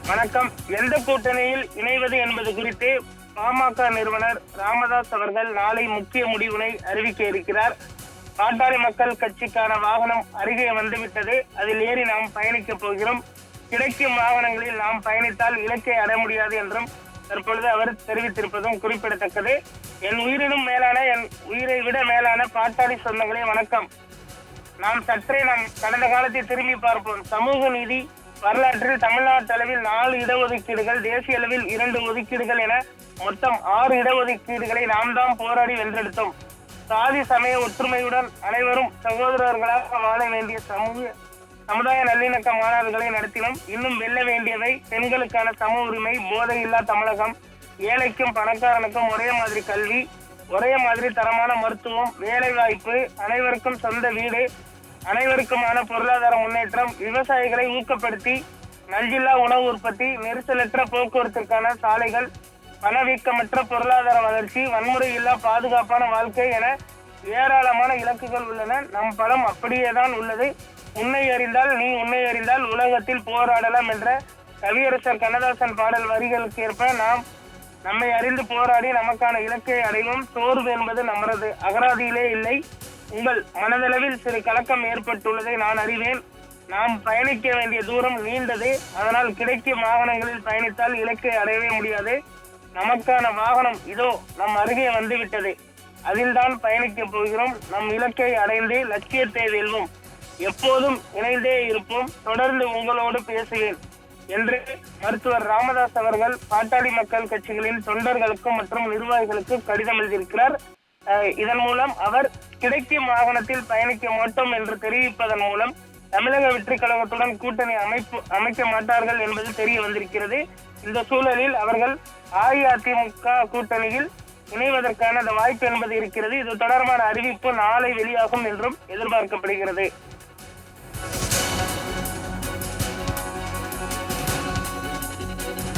வணக்கம். எந்த கூட்டணியில் இணைவது என்பது குறித்து பாமக நிறுவனர் ராமதாஸ் அவர்கள் நாளை முக்கிய முடிவினை அறிவிக்க இருக்கிறார். பாட்டாளி மக்கள் கட்சிக்கான வாகனம் அருகே வந்துவிட்டது. அதில் ஏறி நாம் பயணிக்க போகிறோம். கிடைக்கும் வாகனங்களில் நாம் பயணித்தால் இலக்கை அடைய முடியாது என்றும் தற்பொழுது அவர் தெரிவித்திருப்பதும் குறிப்பிடத்தக்கது. என் உயிரினும் மேலான, என் உயிரை விட மேலான பாட்டாளி சொந்தங்களே வணக்கம். நாம் கடந்த காலத்தை திரும்பி பார்ப்போம். சமூக நீதி வரலாற்றில் தமிழ்நாட்டு அளவில் 4 இடஒதுக்கீடுகள், தேசிய அளவில் 2 ஒதுக்கீடுகள் என மொத்தம் 6 இடஒதுக்கீடுகளை நாம் தான் போராடி வென்றெடுத்தோம். சாதி சமய ஒற்றுமையுடன் அனைவரும் சகோதரர்களாக வாழ வேண்டிய சமுதாய நல்லிணக்க மாநாடுகளை நடத்தினோம். இன்னும் வெல்ல வேண்டியவை பெண்களுக்கான சம உரிமை, போதையில்லா தமிழகம், ஏழைக்கும் பணக்காரனுக்கும் ஒரே மாதிரி கல்வி, ஒரே மாதிரி தரமான மருத்துவம், வேலை வாய்ப்பு, அனைவருக்கும் சொந்த வீடு, அனைவருக்குமான பொருளாதார முன்னேற்றம், விவசாயிகளை ஊக்கப்படுத்தி நஞ்சில்லா உணவு உற்பத்தி, நெரிசலற்ற போக்குவரத்திற்கான சாலைகள், பணவீக்கமற்ற பொருளாதார வளர்ச்சி, வன்முறை இல்லா பாதுகாப்பான வாழ்க்கை என ஏராளமான இலக்குகள் உள்ளன. நம் பலம் அப்படியேதான் உள்ளது. உன்னை அறிந்தால் நீ உன்னை அறிந்தால் உலகத்தில் போராடலாம் என்ற கவியரசர் கண்ணதாசன் பாடல் வரிகளுக்கு ஏற்ப நாம் நம்மை அறிந்து போராடி நமக்கான இலக்கை அடைவோம். சோர்வு என்பது நமது அகராதியிலே இல்லை. உங்கள் மனதளவில் சிறு கலக்கம் ஏற்பட்டுள்ளதை நான் அறிவேன். நாம் பயணிக்க வேண்டிய தூரம் நீண்டது. அதனால் கிடைக்கும் வாகனங்களில் பயணித்தால் இலக்கை அடையவே முடியாது. நமக்கான வாகனம் இதோ நம் அருகே வந்துவிட்டது. அதில்தான் பயணிக்க போகிறோம். நம் இலக்கை அடைந்து லட்சியத்தை வெல்வோம். எப்போதும் இணைந்தே இருப்போம். தொடர்ந்து உங்களோடு பேசுவேன் என்று மருத்துவர் ராமதாஸ் அவர்கள் பாட்டாளி மக்கள் கட்சிகளின் தொண்டர்களுக்கும் மற்றும் நிர்வாகிகளுக்கும் கடிதம் எழுதியிருக்கிறார். இதன் மூலம் அவர் கிடைக்கும் வாகனத்தில் பயணிக்க மாட்டோம் என்று தெரிவிப்பதன் மூலம் தமிழக வெற்றி கழகத்துடன் கூட்டணி அமைக்க மாட்டார்கள் என்பது தெரிய வந்திருக்கிறது. இந்த சூழலில் அவர்கள் அஇஅதிமுக கூட்டணியில் இணைவதற்கான வாய்ப்பு என்பது இருக்கிறது. இது தொடர்பான அறிவிப்பு நாளை வெளியாகும் என்றும் எதிர்பார்க்கப்படுகிறது.